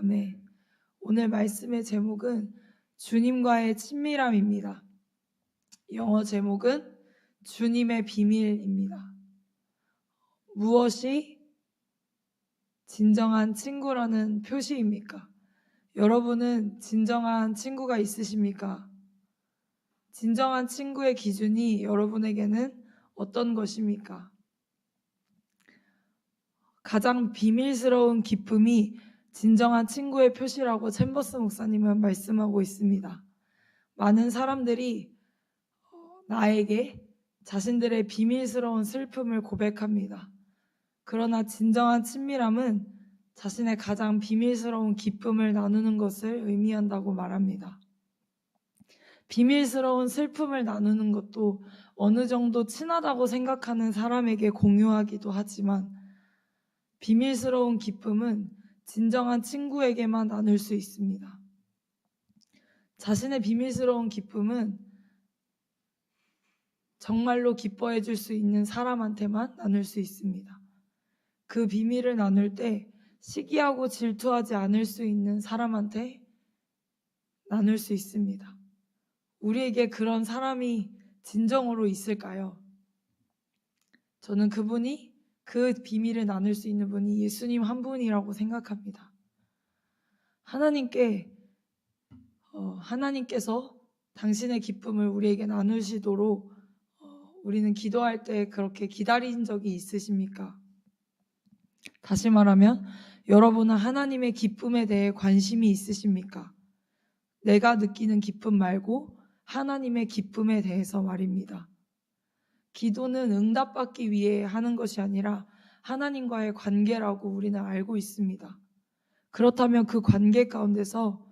아멘. 오늘 말씀의 제목은 주님과의 친밀함입니다. 영어 제목은 주님의 비밀입니다. 무엇이 진정한 친구라는 표시입니까? 여러분은 진정한 친구가 있으십니까? 진정한 친구의 기준이 여러분에게는 어떤 것입니까? 가장 비밀스러운 기쁨이 진정한 친구의 표시라고 챔버스 목사님은 말씀하고 있습니다. 많은 사람들이 나에게 자신들의 비밀스러운 슬픔을 고백합니다. 그러나 진정한 친밀함은 자신의 가장 비밀스러운 기쁨을 나누는 것을 의미한다고 말합니다. 비밀스러운 슬픔을 나누는 것도 어느 정도 친하다고 생각하는 사람에게 공유하기도 하지만 비밀스러운 기쁨은 진정한 친구에게만 나눌 수 있습니다. 자신의 비밀스러운 기쁨은 정말로 기뻐해 줄 수 있는 사람한테만 나눌 수 있습니다. 그 비밀을 나눌 때 시기하고 질투하지 않을 수 있는 사람한테 나눌 수 있습니다. 우리에게 그런 사람이 진정으로 있을까요? 저는 그 비밀을 나눌 수 있는 분이 예수님 한 분이라고 생각합니다. 하나님께서 당신의 기쁨을 우리에게 나누시도록 우리는 기도할 때 그렇게 기다린 적이 있으십니까? 다시 말하면 여러분은 하나님의 기쁨에 대해 관심이 있으십니까? 내가 느끼는 기쁨 말고 하나님의 기쁨에 대해서 말입니다. 기도는 응답받기 위해 하는 것이 아니라 하나님과의 관계라고 우리는 알고 있습니다. 그렇다면 그 관계 가운데서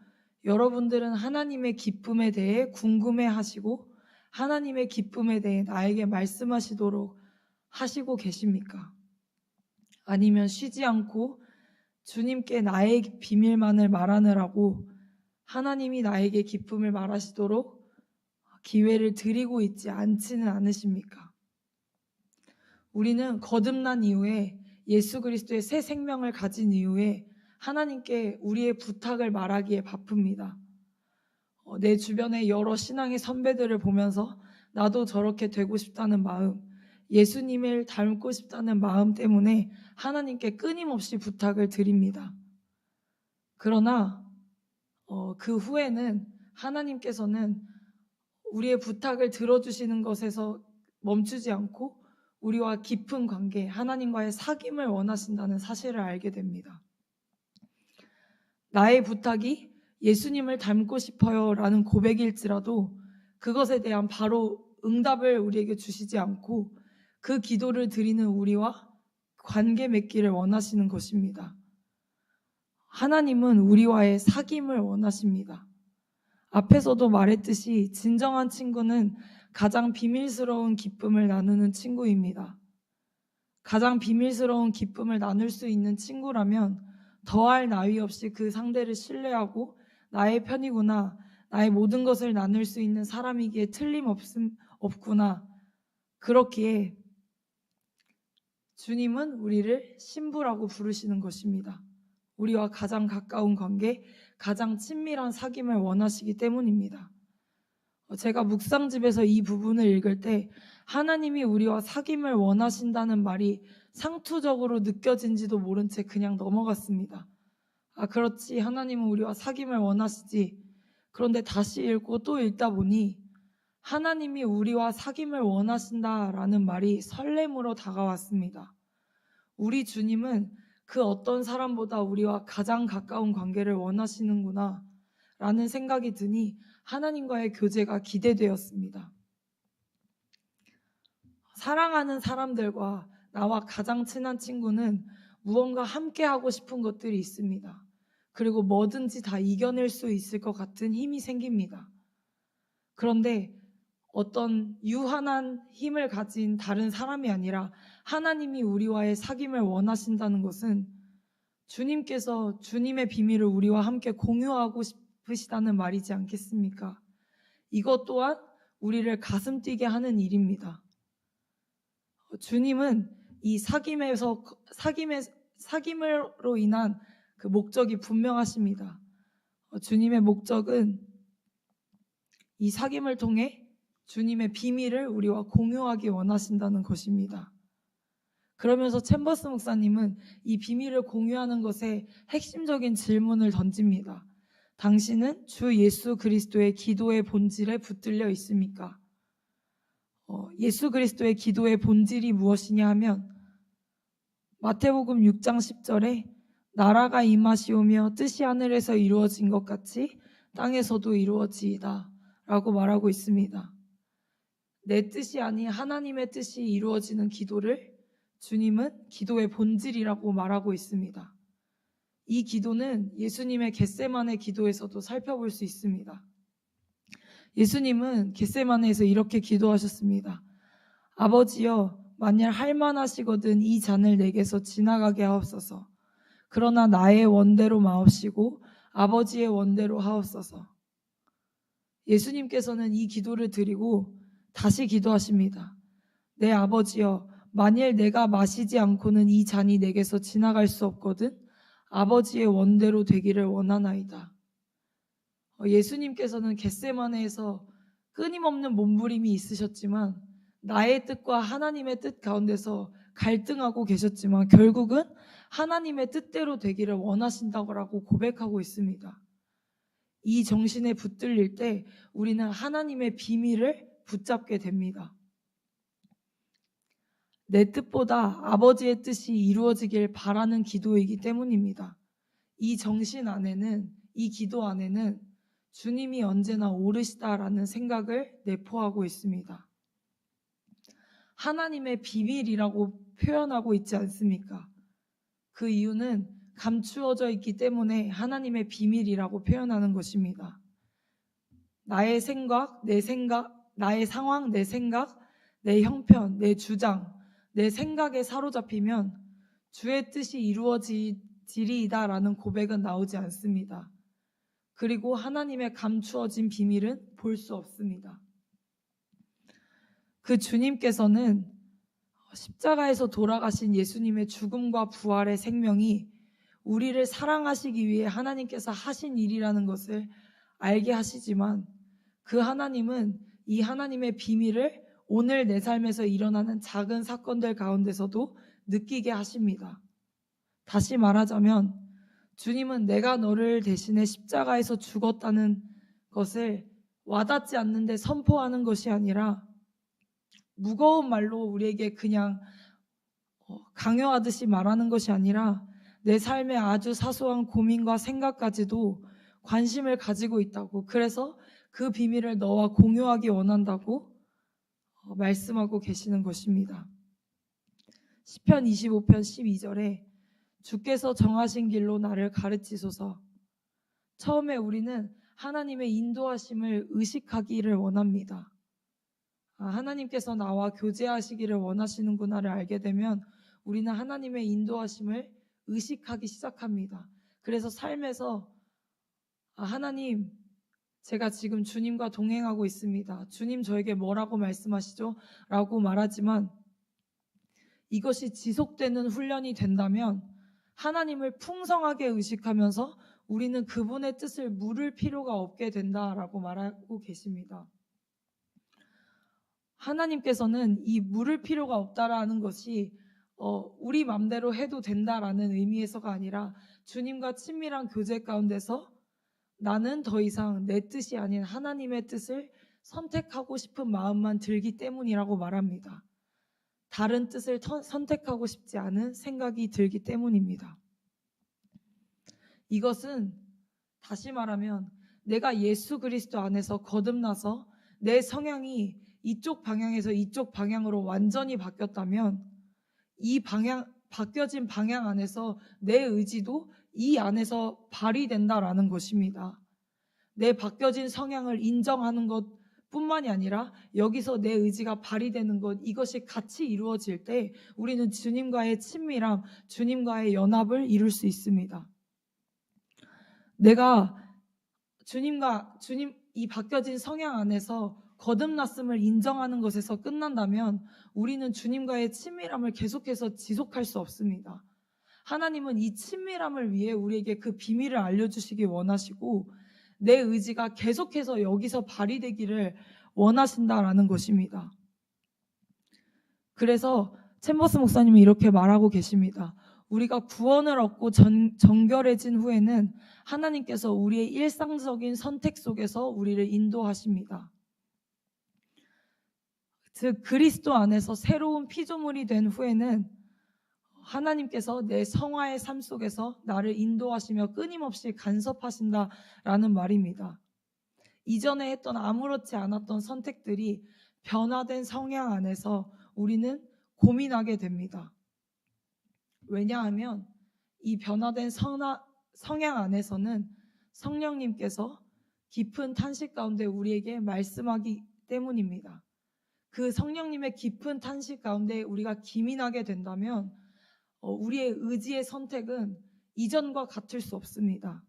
여러분들은 하나님의 기쁨에 대해 궁금해하시고 하나님의 기쁨에 대해 나에게 말씀하시도록 하시고 계십니까? 아니면 쉬지 않고 주님께 나의 비밀만을 말하느라고 하나님이 나에게 기쁨을 말하시도록 기회를 드리고 있지 않지는 않으십니까? 우리는 거듭난 이후에 예수 그리스도의 새 생명을 가진 이후에 하나님께 우리의 부탁을 말하기에 바쁩니다. 내 주변의 여러 신앙의 선배들을 보면서 나도 저렇게 되고 싶다는 마음, 예수님을 닮고 싶다는 마음 때문에 하나님께 끊임없이 부탁을 드립니다. 그러나 그 후에는 하나님께서는 우리의 부탁을 들어주시는 것에서 멈추지 않고 우리와 깊은 관계, 하나님과의 사귐을 원하신다는 사실을 알게 됩니다. 나의 부탁이 예수님을 닮고 싶어요 라는 고백일지라도 그것에 대한 바로 응답을 우리에게 주시지 않고 그 기도를 드리는 우리와 관계 맺기를 원하시는 것입니다. 하나님은 우리와의 사귐을 원하십니다. 앞에서도 말했듯이 진정한 친구는 가장 비밀스러운 기쁨을 나누는 친구입니다. 가장 비밀스러운 기쁨을 나눌 수 있는 친구라면 더할 나위 없이 그 상대를 신뢰하고 나의 편이구나, 나의 모든 것을 나눌 수 있는 사람이기에 틀림없구나. 그렇기에 주님은 우리를 신부라고 부르시는 것입니다. 우리와 가장 가까운 관계, 가장 친밀한 사귐을 원하시기 때문입니다. 제가 묵상집에서 이 부분을 읽을 때 하나님이 우리와 사귐을 원하신다는 말이 상투적으로 느껴진지도 모른 채 그냥 넘어갔습니다. 그렇지, 하나님은 우리와 사귐을 원하시지. 그런데 다시 읽고 또 읽다 보니 하나님이 우리와 사귐을 원하신다라는 말이 설렘으로 다가왔습니다. 우리 주님은 그 어떤 사람보다 우리와 가장 가까운 관계를 원하시는구나 라는 생각이 드니 하나님과의 교제가 기대되었습니다. 사랑하는 사람들과 나와 가장 친한 친구는 무언가 함께 하고 싶은 것들이 있습니다. 그리고 뭐든지 다 이겨낼 수 있을 것 같은 힘이 생깁니다. 그런데 어떤 유한한 힘을 가진 다른 사람이 아니라 하나님이 우리와의 사귐을 원하신다는 것은 주님께서 주님의 비밀을 우리와 함께 공유하고 싶으시다는 말이지 않겠습니까? 이것 또한 우리를 가슴 뛰게 하는 일입니다. 주님은 이 사귐으로 인한 그 목적이 분명하십니다. 주님의 목적은 이 사귐을 통해 주님의 비밀을 우리와 공유하기 원하신다는 것입니다. 그러면서 챔버스 목사님은 이 비밀을 공유하는 것에 핵심적인 질문을 던집니다. 당신은 주 예수 그리스도의 기도의 본질에 붙들려 있습니까? 예수 그리스도의 기도의 본질이 무엇이냐 하면 마태복음 6장 10절에 나라가 임하시오며 뜻이 하늘에서 이루어진 것 같이 땅에서도 이루어지이다 라고 말하고 있습니다. 내 뜻이 아닌 하나님의 뜻이 이루어지는 기도를 주님은 기도의 본질이라고 말하고 있습니다. 이 기도는 예수님의 겟세마네 기도에서도 살펴볼 수 있습니다. 예수님은 겟세마네에서 이렇게 기도하셨습니다. 아버지여, 만일 할만하시거든 이 잔을 내게서 지나가게 하옵소서. 그러나 나의 원대로 마옵시고 아버지의 원대로 하옵소서. 예수님께서는 이 기도를 드리고 다시 기도하십니다. 내 아버지여, 만일 내가 마시지 않고는 이 잔이 내게서 지나갈 수 없거든 아버지의 원대로 되기를 원하나이다. 예수님께서는 겟세마네에서 끊임없는 몸부림이 있으셨지만 나의 뜻과 하나님의 뜻 가운데서 갈등하고 계셨지만 결국은 하나님의 뜻대로 되기를 원하신다고 고백하고 있습니다. 이 정신에 붙들릴 때 우리는 하나님의 비밀을 붙잡게 됩니다. 내 뜻보다 아버지의 뜻이 이루어지길 바라는 기도이기 때문입니다. 이 정신 안에는, 이 기도 안에는 주님이 언제나 옳으시다라는 생각을 내포하고 있습니다. 하나님의 비밀이라고 표현하고 있지 않습니까? 그 이유는 감추어져 있기 때문에 하나님의 비밀이라고 표현하는 것입니다. 나의 생각, 나의 상황, 내 생각, 내 형편, 내 주장, 내 생각에 사로잡히면 주의 뜻이 이루어지리이다라는 고백은 나오지 않습니다. 그리고 하나님의 감추어진 비밀은 볼 수 없습니다. 그 주님께서는 십자가에서 돌아가신 예수님의 죽음과 부활의 생명이 우리를 사랑하시기 위해 하나님께서 하신 일이라는 것을 알게 하시지만 그 하나님은 이 하나님의 비밀을 오늘 내 삶에서 일어나는 작은 사건들 가운데서도 느끼게 하십니다. 다시 말하자면 주님은 내가 너를 대신해 십자가에서 죽었다는 것을 와닿지 않는데 선포하는 것이 아니라 무거운 말로 우리에게 그냥 강요하듯이 말하는 것이 아니라 내 삶의 아주 사소한 고민과 생각까지도 관심을 가지고 있다고, 그래서 그 비밀을 너와 공유하기 원한다고 말씀하고 계시는 것입니다. 시편 25편 12절에 주께서 정하신 길로 나를 가르치소서. 처음에 우리는 하나님의 인도하심을 의식하기를 원합니다. 하나님께서 나와 교제하시기를 원하시는구나를 알게 되면 우리는 하나님의 인도하심을 의식하기 시작합니다. 그래서 삶에서 하나님, 제가 지금 주님과 동행하고 있습니다. 주님 저에게 뭐라고 말씀하시죠? 라고 말하지만 이것이 지속되는 훈련이 된다면 하나님을 풍성하게 의식하면서 우리는 그분의 뜻을 물을 필요가 없게 된다라고 말하고 계십니다. 하나님께서는 이 물을 필요가 없다라는 것이 우리 맘대로 해도 된다라는 의미에서가 아니라 주님과 친밀한 교제 가운데서 나는 더 이상 내 뜻이 아닌 하나님의 뜻을 선택하고 싶은 마음만 들기 때문이라고 말합니다. 다른 뜻을 선택하고 싶지 않은 생각이 들기 때문입니다. 이것은 다시 말하면 내가 예수 그리스도 안에서 거듭나서 내 성향이 이쪽 방향에서 이쪽 방향으로 완전히 바뀌었다면 이 바뀌어진 방향 안에서 내 의지도 이 안에서 발휘된다라는 것입니다. 내 바뀌어진 성향을 인정하는 것뿐만이 아니라 여기서 내 의지가 발휘되는 것, 이것이 같이 이루어질 때 우리는 주님과의 친밀함, 주님과의 연합을 이룰 수 있습니다. 내가 주님 이 바뀌어진 성향 안에서 거듭났음을 인정하는 것에서 끝난다면 우리는 주님과의 친밀함을 계속해서 지속할 수 없습니다. 하나님은 이 친밀함을 위해 우리에게 그 비밀을 알려주시기 원하시고 내 의지가 계속해서 여기서 발휘되기를 원하신다라는 것입니다. 그래서 챔버스 목사님은 이렇게 말하고 계십니다. 우리가 구원을 얻고 정결해진 후에는 하나님께서 우리의 일상적인 선택 속에서 우리를 인도하십니다. 즉 그리스도 안에서 새로운 피조물이 된 후에는 하나님께서 내 성화의 삶 속에서 나를 인도하시며 끊임없이 간섭하신다라는 말입니다. 이전에 했던 아무렇지 않았던 선택들이 변화된 성향 안에서 우리는 고민하게 됩니다. 왜냐하면 이 변화된 성향 안에서는 성령님께서 깊은 탄식 가운데 우리에게 말씀하기 때문입니다. 그 성령님의 깊은 탄식 가운데 우리가 기민하게 된다면 우리의 의지의 선택은 이전과 같을 수 없습니다.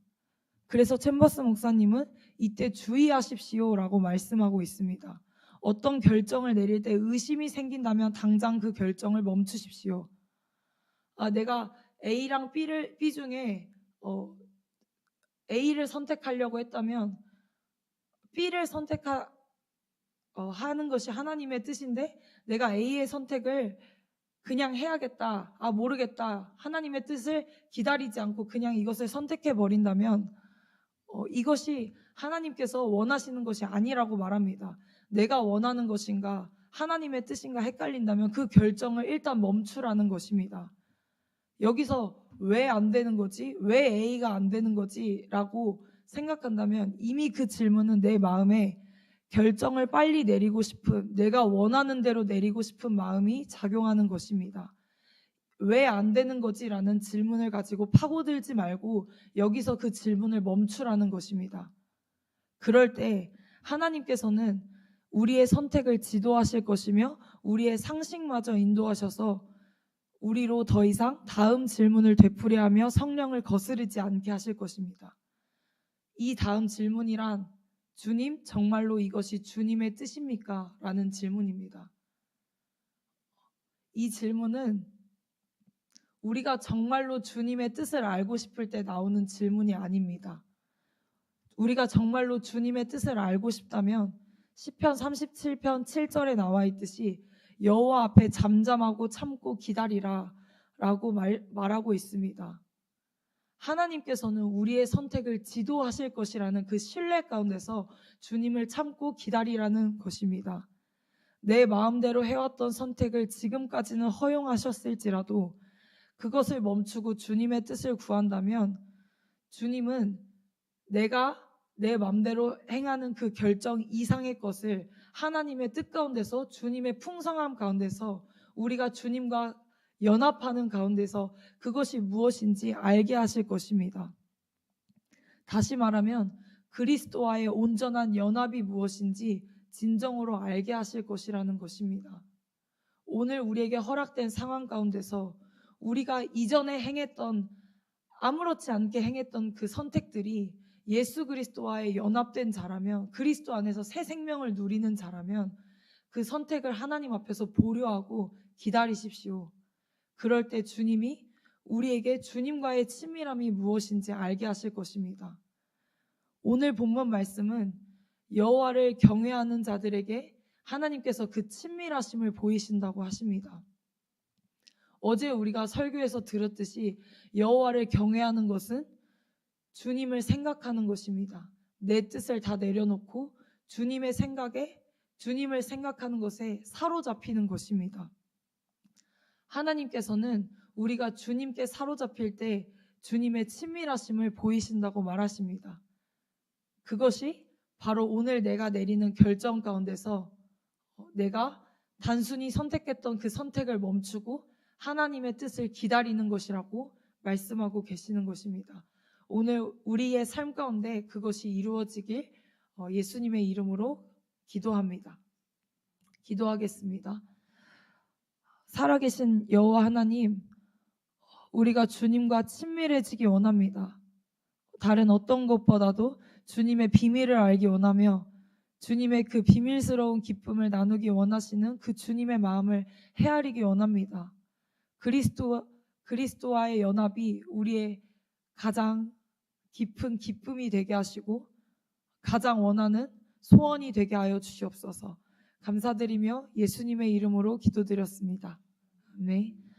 그래서 챔버스 목사님은 이때 주의하십시오라고 말씀하고 있습니다. 어떤 결정을 내릴 때 의심이 생긴다면 당장 그 결정을 멈추십시오. 내가 A랑 B 중에 A를 선택하려고 했다면 B를 하는 것이 하나님의 뜻인데 내가 A의 선택을 그냥 해야겠다. 모르겠다. 하나님의 뜻을 기다리지 않고 그냥 이것을 선택해 버린다면 이것이 하나님께서 원하시는 것이 아니라고 말합니다. 내가 원하는 것인가 하나님의 뜻인가 헷갈린다면 그 결정을 일단 멈추라는 것입니다. 여기서 왜 안 되는 거지? 왜 A가 안 되는 거지? 라고 생각한다면 이미 그 질문은 내 마음에 결정을 빨리 내리고 싶은, 내가 원하는 대로 내리고 싶은 마음이 작용하는 것입니다. 왜 안 되는 거지? 라는 질문을 가지고 파고들지 말고 여기서 그 질문을 멈추라는 것입니다. 그럴 때 하나님께서는 우리의 선택을 지도하실 것이며 우리의 상식마저 인도하셔서 우리로 더 이상 다음 질문을 되풀이하며 성령을 거스르지 않게 하실 것입니다. 이 다음 질문이란 주님, 정말로 이것이 주님의 뜻입니까? 라는 질문입니다. 이 질문은 우리가 정말로 주님의 뜻을 알고 싶을 때 나오는 질문이 아닙니다. 우리가 정말로 주님의 뜻을 알고 싶다면 시편 37편 7절에 나와 있듯이 여호와 앞에 잠잠하고 참고 기다리라 라고 말하고 있습니다. 하나님께서는 우리의 선택을 지도하실 것이라는 그 신뢰 가운데서 주님을 참고 기다리라는 것입니다. 내 마음대로 해왔던 선택을 지금까지는 허용하셨을지라도 그것을 멈추고 주님의 뜻을 구한다면 주님은 내가 내 마음대로 행하는 그 결정 이상의 것을 하나님의 뜻 가운데서 주님의 풍성함 가운데서 우리가 주님과 연합하는 가운데서 그것이 무엇인지 알게 하실 것입니다. 다시 말하면 그리스도와의 온전한 연합이 무엇인지 진정으로 알게 하실 것이라는 것입니다. 오늘 우리에게 허락된 상황 가운데서 우리가 이전에 행했던 아무렇지 않게 행했던 그 선택들이 예수 그리스도와의 연합된 자라면 그리스도 안에서 새 생명을 누리는 자라면 그 선택을 하나님 앞에서 보류하고 기다리십시오. 그럴 때 주님이 우리에게 주님과의 친밀함이 무엇인지 알게 하실 것입니다. 오늘 본문 말씀은 여호와를 경외하는 자들에게 하나님께서 그 친밀하심을 보이신다고 하십니다. 어제 우리가 설교에서 들었듯이 여호와를 경외하는 것은 주님을 생각하는 것입니다. 내 뜻을 다 내려놓고 주님의 생각에 주님을 생각하는 것에 사로잡히는 것입니다. 하나님께서는 우리가 주님께 사로잡힐 때 주님의 친밀하심을 보이신다고 말하십니다. 그것이 바로 오늘 내가 내리는 결정 가운데서 내가 단순히 선택했던 그 선택을 멈추고 하나님의 뜻을 기다리는 것이라고 말씀하고 계시는 것입니다. 오늘 우리의 삶 가운데 그것이 이루어지길 예수님의 이름으로 기도합니다. 기도하겠습니다. 살아계신 여호와 하나님, 우리가 주님과 친밀해지기 원합니다. 다른 어떤 것보다도 주님의 비밀을 알기 원하며 주님의 그 비밀스러운 기쁨을 나누기 원하시는 그 주님의 마음을 헤아리기 원합니다. 그리스도와의 연합이 우리의 가장 깊은 기쁨이 되게 하시고 가장 원하는 소원이 되게 하여 주시옵소서. 감사드리며 예수님의 이름으로 기도드렸습니다. 아멘.